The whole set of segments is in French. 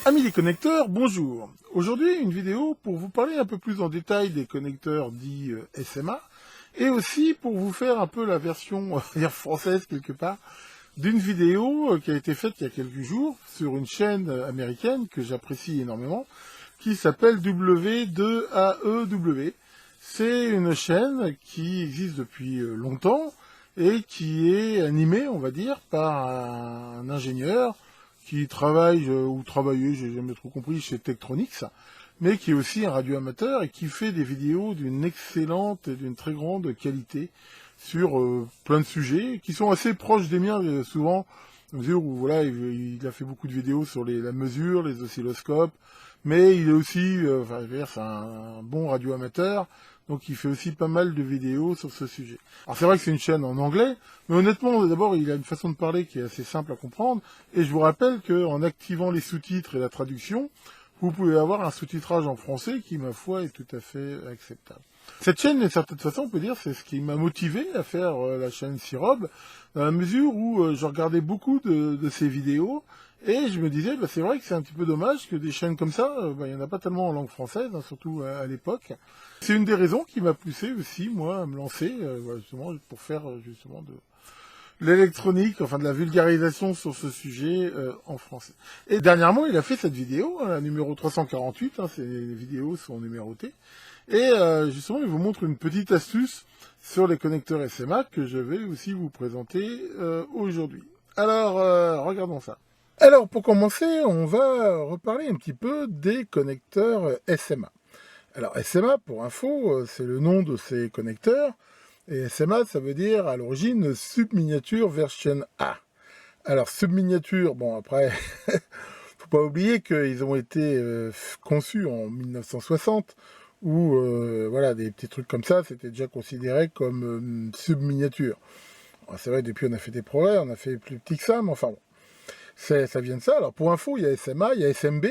Amis des connecteurs, bonjour. Aujourd'hui, une vidéo pour vous parler un peu plus en détail des connecteurs dits SMA et aussi pour vous faire un peu la version on va dire, française quelque part d'une vidéo qui a été faite il y a quelques jours sur une chaîne américaine que j'apprécie énormément qui s'appelle W2AEW. C'est une chaîne qui existe depuis longtemps et qui est animée, on va dire, par un ingénieur qui travaille ou travaillait, j'ai jamais trop compris, chez Tektronix, mais qui est aussi un radioamateur et qui fait des vidéos d'une excellente et d'une très grande qualité sur plein de sujets qui sont assez proches des miens souvent, à mesure où voilà, il a fait beaucoup de vidéos sur la mesure, les oscilloscopes, mais il est aussi, c'est un bon radioamateur, donc il fait aussi pas mal de vidéos sur ce sujet. Alors c'est vrai que c'est une chaîne en anglais, mais honnêtement, d'abord, il a une façon de parler qui est assez simple à comprendre, et je vous rappelle qu'en activant les sous-titres et la traduction, vous pouvez avoir un sous-titrage en français qui, ma foi, est tout à fait acceptable. Cette chaîne, d'une certaine façon, on peut dire, c'est ce qui m'a motivé à faire la chaîne Sirob, dans la mesure où je regardais beaucoup de ses vidéos, et je me disais, c'est vrai que c'est un petit peu dommage que des chaînes comme ça, il n'y en a pas tellement en langue française, hein, surtout à l'époque. C'est une des raisons qui m'a poussé aussi, moi, à me lancer, justement, pour faire justement de l'électronique, enfin de la vulgarisation sur ce sujet en français. Et dernièrement, il a fait cette vidéo, la numéro 348, ces vidéos sont numérotées, et justement, il vous montre une petite astuce sur les connecteurs SMA que je vais aussi vous présenter aujourd'hui. Alors, regardons ça. Alors, pour commencer, on va reparler un petit peu des connecteurs SMA. Alors, SMA, pour info, c'est le nom de ces connecteurs, et SMA, ça veut dire, à l'origine, Subminiature Version A. Alors, Subminiature, bon, après, faut pas oublier qu'ils ont été conçus en 1960, où, voilà, des petits trucs comme ça, c'était déjà considéré comme subminiature. C'est vrai, depuis, on a fait des progrès, on a fait plus petit que ça, mais enfin bon. Ça vient de ça. Alors pour info, il y a SMA, il y a SMB,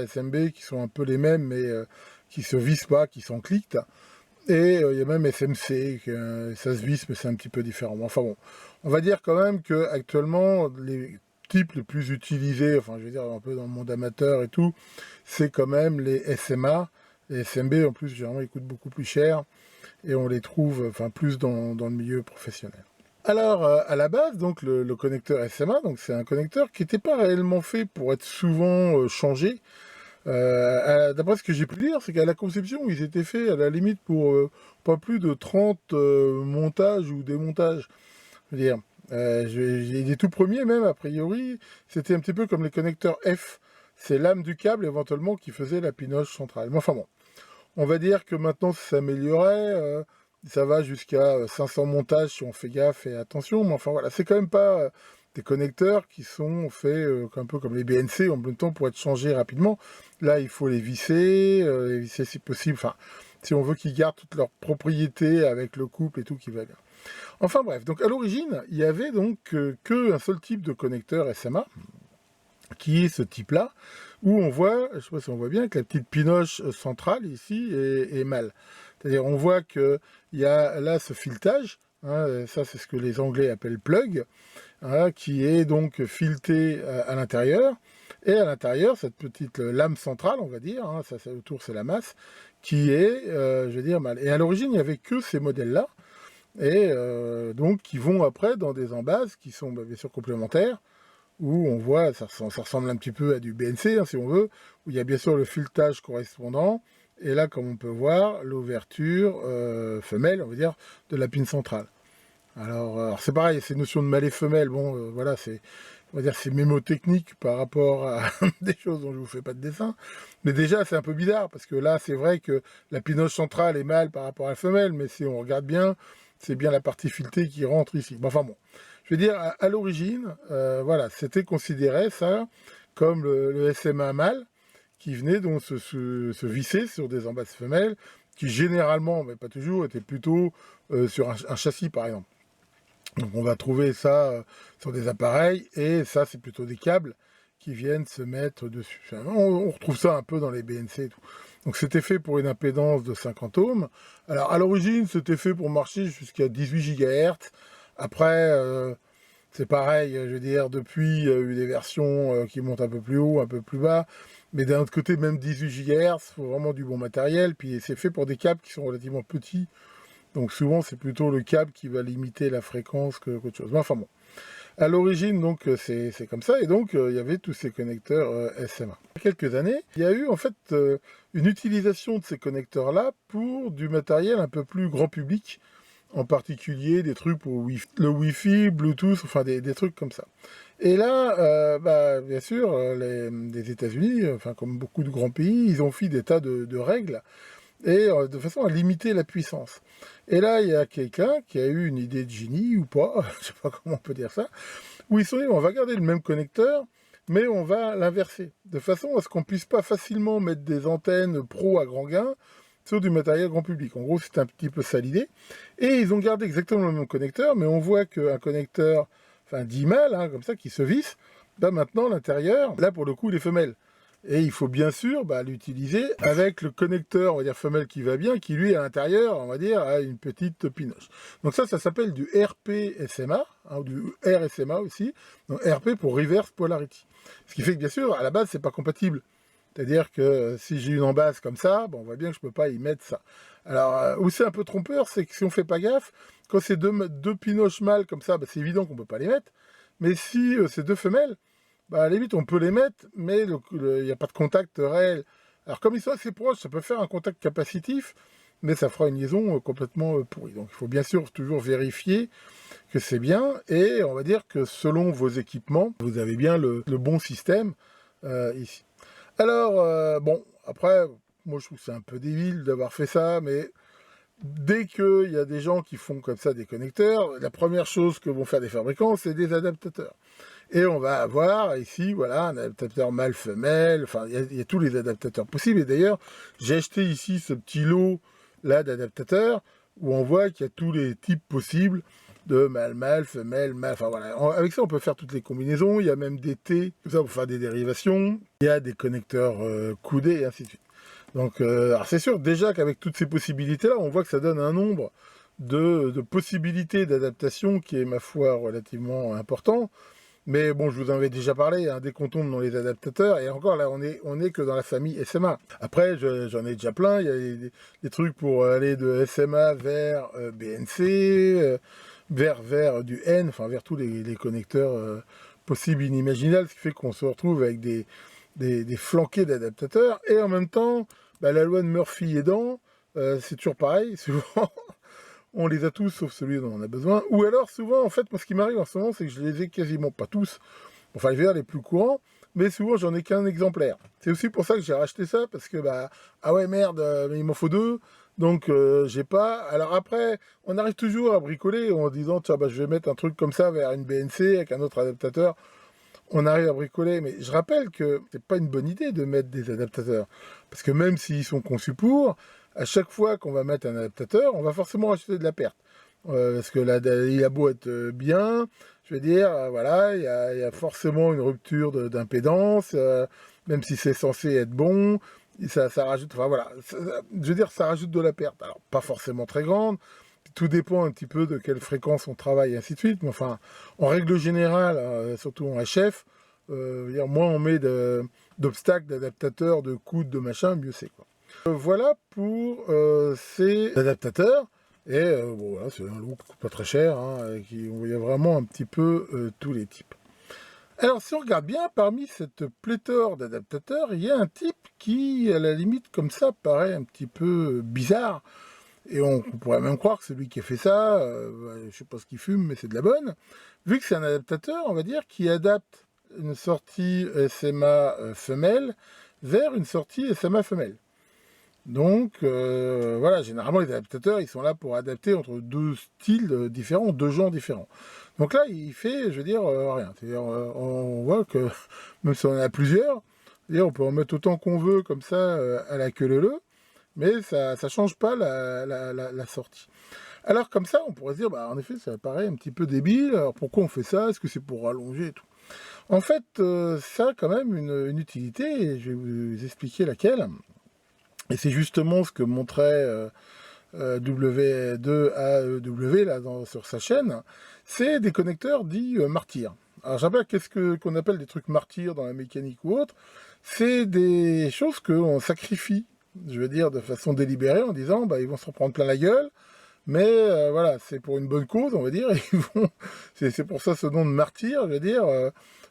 SMB qui sont un peu les mêmes, mais qui se visent pas, qui s'encliquent. Et il y a même SMC, ça se visse, mais c'est un petit peu différent. Enfin bon, on va dire quand même que actuellement les types les plus utilisés, enfin je veux dire un peu dans le monde amateur et tout, c'est quand même les SMA. Les SMB en plus, généralement, ils coûtent beaucoup plus cher et on les trouve plus dans le milieu professionnel. Alors, à la base, donc le connecteur SMA, donc c'est un connecteur qui n'était pas réellement fait pour être souvent changé. D'après ce que j'ai pu lire, c'est qu'à la conception, ils étaient faits à la limite pour pas plus de 30 montages ou démontages. Je veux dire, les tout premiers même, a priori, c'était un petit peu comme les connecteurs F. C'est l'âme du câble éventuellement qui faisait la pinoche centrale. Mais enfin bon, on va dire que maintenant ça s'améliorait. Ça va jusqu'à 500 montages si on fait gaffe et attention, mais enfin voilà, c'est quand même pas des connecteurs qui sont faits un peu comme les BNC en même temps pour être changés rapidement. Là, il faut les visser si possible, enfin, si on veut qu'ils gardent toutes leurs propriétés avec le couple et tout qui va bien. Enfin bref, donc à l'origine, il y avait donc qu'un seul type de connecteur SMA, qui est ce type-là, où on voit, je ne sais pas si on voit bien, que la petite pinoche centrale ici est mal. C'est-à-dire on voit qu'il y a là ce filetage, ça c'est ce que les Anglais appellent plug, qui est donc fileté à l'intérieur, et à l'intérieur, cette petite lame centrale, on va dire, ça autour c'est la masse, qui est, je veux dire, mal. Et à l'origine, il n'y avait que ces modèles-là, et donc qui vont après dans des embases qui sont bien sûr complémentaires, où on voit, ça ressemble un petit peu à du BNC, si on veut, où il y a bien sûr le filetage correspondant, et là, comme on peut voir, l'ouverture femelle, on va dire, de la pine centrale. Alors c'est pareil, ces notions de mâle et femelle, bon, voilà, on va dire, c'est mémotechnique par rapport à des choses dont je ne vous fais pas de dessin, mais déjà, c'est un peu bizarre, parce que là, c'est vrai que la pinoche centrale est mâle par rapport à la femelle, mais si on regarde bien, c'est bien la partie filetée qui rentre ici. Bon, enfin bon. Je veux dire, à l'origine, voilà, c'était considéré ça comme le SMA mâle qui venait donc se visser sur des embases femelles qui généralement, mais pas toujours, étaient plutôt sur un châssis par exemple. Donc on va trouver ça sur des appareils et ça c'est plutôt des câbles qui viennent se mettre dessus. On retrouve ça un peu dans les BNC et tout. Donc c'était fait pour une impédance de 50 ohms. Alors à l'origine c'était fait pour marcher jusqu'à 18 GHz. Après C'est pareil, je veux dire, depuis, il y a eu des versions qui montent un peu plus haut, un peu plus bas. Mais d'un autre côté, même 18 GHz, il faut vraiment du bon matériel. Puis c'est fait pour des câbles qui sont relativement petits. Donc souvent, c'est plutôt le câble qui va limiter la fréquence qu'autre chose. Mais enfin bon. À l'origine, donc, c'est comme ça. Et donc, il y avait tous ces connecteurs SMA. Il y a quelques années, il y a eu en fait une utilisation de ces connecteurs-là pour du matériel un peu plus grand public. En particulier des trucs pour le Wi-Fi, Bluetooth, enfin des trucs comme ça. Et là, bien sûr, les États-Unis, enfin comme beaucoup de grands pays, ils ont fait des tas de règles et de façon à limiter la puissance. Et là, il y a quelqu'un qui a eu une idée de génie ou pas, je sais pas comment on peut dire ça, où ils se sont dit on va garder le même connecteur, mais on va l'inverser, de façon à ce qu'on puisse pas facilement mettre des antennes pro à grand gain sur du matériel grand public. En gros, c'est un petit peu ça l'idée. Et ils ont gardé exactement le même connecteur, mais on voit qu'un connecteur, enfin 10 mâles, hein, comme ça, qui se visse, maintenant l'intérieur, là pour le coup, il est femelle. Et il faut bien sûr l'utiliser avec le connecteur, on va dire femelle qui va bien, qui lui à l'intérieur, on va dire, a une petite pinoche. Donc ça s'appelle du RP-SMA, hein, ou du RSMA aussi. Donc RP pour Reverse Polarity. Ce qui fait que bien sûr, à la base, c'est pas compatible. C'est-à-dire que si j'ai une embase comme ça, bon, on voit bien que je ne peux pas y mettre ça. Alors, où c'est un peu trompeur, c'est que si on ne fait pas gaffe, quand c'est deux pinoches mâles comme ça, c'est évident qu'on ne peut pas les mettre. Mais si c'est deux femelles, à la limite, on peut les mettre, mais il n'y a pas de contact réel. Alors, comme ils sont assez proches, ça peut faire un contact capacitif, mais ça fera une liaison complètement pourrie. Donc, il faut bien sûr toujours vérifier que c'est bien, et on va dire que selon vos équipements, vous avez bien le bon système ici. Alors, bon, après, moi je trouve que c'est un peu débile d'avoir fait ça, mais dès qu'il y a des gens qui font comme ça des connecteurs, la première chose que vont faire des fabricants, c'est des adaptateurs. Et on va avoir ici, voilà, un adaptateur mâle-femelle, enfin, il y a tous les adaptateurs possibles. Et d'ailleurs, j'ai acheté ici ce petit lot là d'adaptateurs, où on voit qu'il y a tous les types possibles de mâle-mâle, femelle-mâle, enfin voilà. Avec ça, on peut faire toutes les combinaisons, il y a même des T, tout ça pour faire des dérivations, il y a des connecteurs coudés, et ainsi de suite. Donc, alors c'est sûr, déjà qu'avec toutes ces possibilités-là, on voit que ça donne un nombre de possibilités d'adaptation qui est, ma foi, relativement important. Mais bon, je vous en avais déjà parlé, hein, dès qu'on tombe dans les adaptateurs, et encore là, on est que dans la famille SMA. Après, j'en ai déjà plein, il y a des trucs pour aller de SMA vers BNC, vers du N, enfin vers tous les connecteurs possibles, inimaginables, ce qui fait qu'on se retrouve avec des flanqués d'adaptateurs, et en même temps, la loi de Murphy aidant, c'est toujours pareil, souvent, on les a tous, sauf celui dont on a besoin. Ou alors, souvent, en fait, moi, ce qui m'arrive en ce moment, c'est que je les ai quasiment pas tous. Enfin, les plus courants, mais souvent, j'en ai qu'un exemplaire. C'est aussi pour ça que j'ai racheté ça, parce que, ah ouais, merde, mais il m'en faut deux, donc j'ai pas. Alors après, on arrive toujours à bricoler en disant, tiens, je vais mettre un truc comme ça vers une BNC avec un autre adaptateur. On arrive à bricoler, mais je rappelle que c'est pas une bonne idée de mettre des adaptateurs. Parce que même s'ils sont conçus pour, à chaque fois qu'on va mettre un adaptateur, on va forcément rajouter de la perte. Parce que là, il a beau être bien, je veux dire, voilà, il y a forcément une rupture d'impédance, même si c'est censé être bon, ça rajoute, enfin voilà, je veux dire, ça rajoute de la perte. Alors, pas forcément très grande, tout dépend un petit peu de quelle fréquence on travaille, et ainsi de suite, mais enfin, en règle générale, surtout en HF, moins on met d'obstacles, d'adaptateurs, de coudes, de machin, mieux c'est, quoi. Voilà pour ces adaptateurs. Et bon, voilà, c'est un lot qui coûte pas très cher, hein, il y a vraiment un petit peu tous les types. Alors, si on regarde bien, parmi cette pléthore d'adaptateurs, il y a un type qui, à la limite, comme ça, paraît un petit peu bizarre. Et on pourrait même croire que c'est lui qui a fait ça. Je sais pas ce qu'il fume, mais c'est de la bonne. Vu que c'est un adaptateur, on va dire, qui adapte une sortie SMA femelle vers une sortie SMA femelle. Donc, voilà, généralement, les adaptateurs, ils sont là pour adapter entre deux styles différents, deux genres différents. Donc là, il fait, je veux dire, rien. C'est-à-dire, on voit que, même si on en a plusieurs, on peut en mettre autant qu'on veut, comme ça, à la queue leu, mais ça ne change pas la sortie. Alors, comme ça, on pourrait se dire, en effet, ça paraît un petit peu débile. Alors, pourquoi on fait ça? Est-ce que c'est pour rallonger et tout? En fait, ça a quand même une utilité, et je vais vous expliquer laquelle. Et c'est justement ce que montrait W2AEW là, sur sa chaîne, c'est des connecteurs dits martyrs. Alors j'appelle qu'est-ce qu'on appelle des trucs martyrs dans la mécanique ou autre. C'est des choses qu'on sacrifie, je veux dire, de façon délibérée, en disant bah, ils vont se reprendre plein la gueule, mais voilà, c'est pour une bonne cause, on va dire. C'est pour ça ce nom de martyr, je veux dire,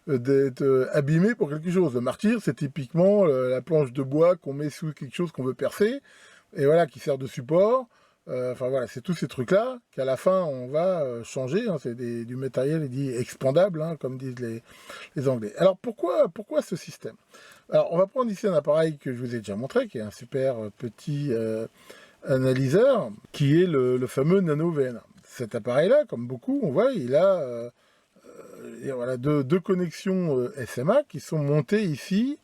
d'être abîmé pour quelque chose. Le martyr, c'est typiquement la planche de bois qu'on met sous quelque chose qu'on veut percer, et voilà, qui sert de support. Enfin voilà, c'est tous ces trucs-là qu'à la fin on va changer. Hein, c'est du matériel dit expandable, hein, comme disent les Anglais. Alors pourquoi ce système? Alors on va prendre ici un appareil que je vous ai déjà montré, qui est un super petit analyseur, qui est le fameux Nano VNA. Cet appareil-là, comme beaucoup, on voit, il a voilà, deux connexions SMA qui sont montées ici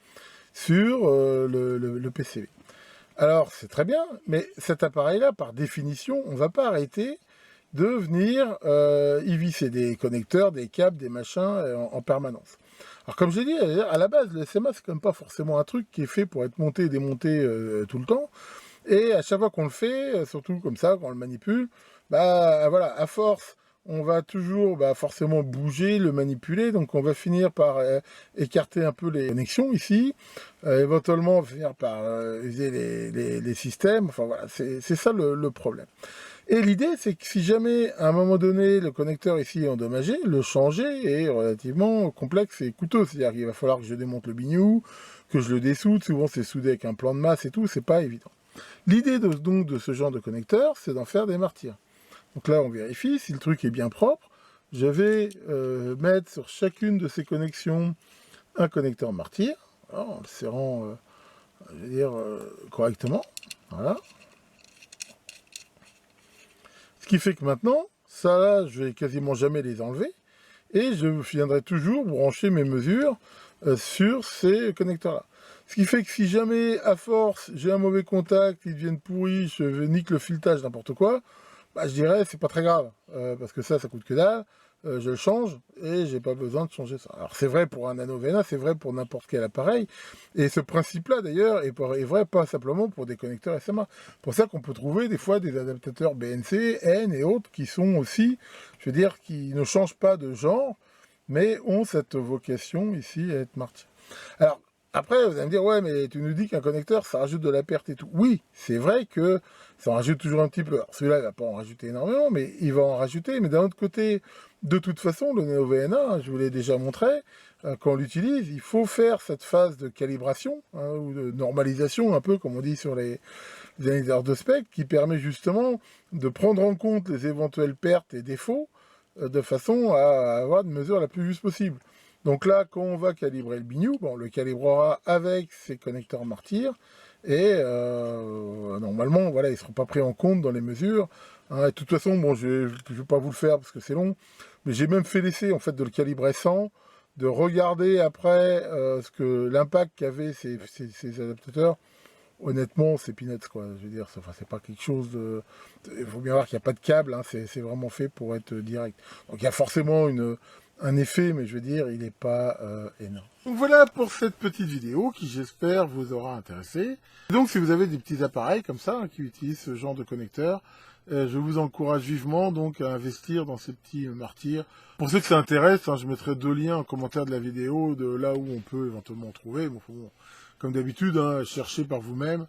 sur le PCB. Alors, c'est très bien, mais cet appareil-là, par définition, on ne va pas arrêter de venir y visser des connecteurs, des câbles, des machins en permanence. Alors, comme j'ai dit, à la base, le SMA, c'est quand même pas forcément un truc qui est fait pour être monté et démonté tout le temps. Et à chaque fois qu'on le fait, surtout comme ça, quand on le manipule, bah voilà, à force, on va toujours forcément bouger, le manipuler, donc on va finir par écarter un peu les connexions ici, éventuellement on va finir par user les systèmes, enfin voilà, c'est ça le problème. Et l'idée, c'est que si jamais, à un moment donné, le connecteur ici est endommagé, le changer est relativement complexe et coûteux, c'est-à-dire qu'il va falloir que je démonte le bignou, que je le dessoude, souvent c'est soudé avec un plan de masse et tout, c'est pas évident. L'idée donc de ce genre de connecteur, c'est d'en faire des martyrs. Donc là, on vérifie si le truc est bien propre. Je vais mettre sur chacune de ces connexions un connecteur martyr, alors, en le serrant, je vais dire, correctement. Voilà. Ce qui fait que maintenant, ça là, je vais quasiment jamais les enlever. Et je viendrai toujours brancher mes mesures sur ces connecteurs-là. Ce qui fait que si jamais, à force, j'ai un mauvais contact, ils deviennent pourris, je nique le filetage, n'importe quoi, bah, je dirais c'est pas très grave, parce que ça coûte que dalle, je le change, et j'ai pas besoin de changer ça. Alors c'est vrai pour un Nano VNA, c'est vrai pour n'importe quel appareil, et ce principe-là d'ailleurs est vrai pas simplement pour des connecteurs SMA. C'est pour ça qu'on peut trouver des fois des adaptateurs BNC, N et autres, qui sont aussi, je veux dire, qui ne changent pas de genre, mais ont cette vocation ici à être martyrs. Alors, après, vous allez me dire, ouais, mais tu nous dis qu'un connecteur, ça rajoute de la perte et tout. Oui, c'est vrai que ça en rajoute toujours un petit peu. Alors, celui-là, il va pas en rajouter énormément, mais il va en rajouter. Mais d'un autre côté, de toute façon, le Nano VNA, je vous l'ai déjà montré, quand on l'utilise, il faut faire cette phase de calibration, hein, ou de normalisation, un peu comme on dit sur les analyseurs de spectre, qui permet justement de prendre en compte les éventuelles pertes et défauts, de façon à avoir une mesure la plus juste possible. Donc là, quand on va calibrer le bignou, bon, on le calibrera avec ces connecteurs martyrs, et normalement, voilà, ils ne seront pas pris en compte dans les mesures. Hein. De toute façon, bon, je ne vais pas vous le faire parce que c'est long, mais j'ai même fait l'essai en fait de le calibrer sans, de regarder après l'impact qu'avaient ces adaptateurs. Honnêtement, c'est peanuts, quoi. Je veux dire, enfin, c'est pas quelque chose de. Il faut bien voir qu'il n'y a pas de câble, hein, c'est vraiment fait pour être direct. Donc il y a forcément un effet, mais je veux dire, il n'est pas énorme. Donc voilà pour cette petite vidéo qui, j'espère, vous aura intéressé. Et donc, si vous avez des petits appareils comme ça, hein, qui utilisent ce genre de connecteur, je vous encourage vivement donc à investir dans ces petits martyrs. Pour ceux que ça intéresse, hein, je mettrai 2 liens en commentaire de la vidéo de là où on peut éventuellement en trouver. Bon, comme d'habitude, hein, cherchez par vous-même.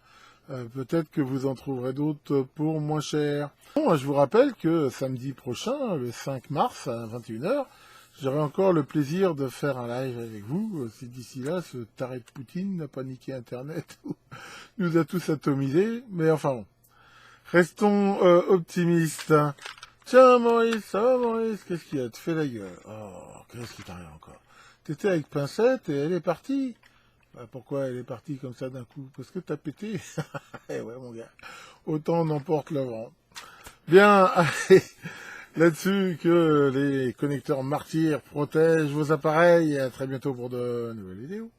Peut-être que vous en trouverez d'autres pour moins cher. Bon, je vous rappelle que samedi prochain, le 5 mars à 21h, j'aurai encore le plaisir de faire un live avec vous. Si d'ici là, ce taré de Poutine n'a pas niqué Internet, nous a tous atomisés. Mais enfin bon, restons optimistes. Tiens Maurice, ça va Maurice? Qu'est-ce qu'il y a? Tu fais la gueule. Oh, qu'est-ce qui t'arrive encore? T'étais avec Pincette et elle est partie. Pourquoi elle est partie comme ça d'un coup? Parce que t'as pété. Eh ouais mon gars, autant on emporte le vent. Bien, allez, là-dessus que les connecteurs martyrs protègent vos appareils et à très bientôt pour de nouvelles vidéos.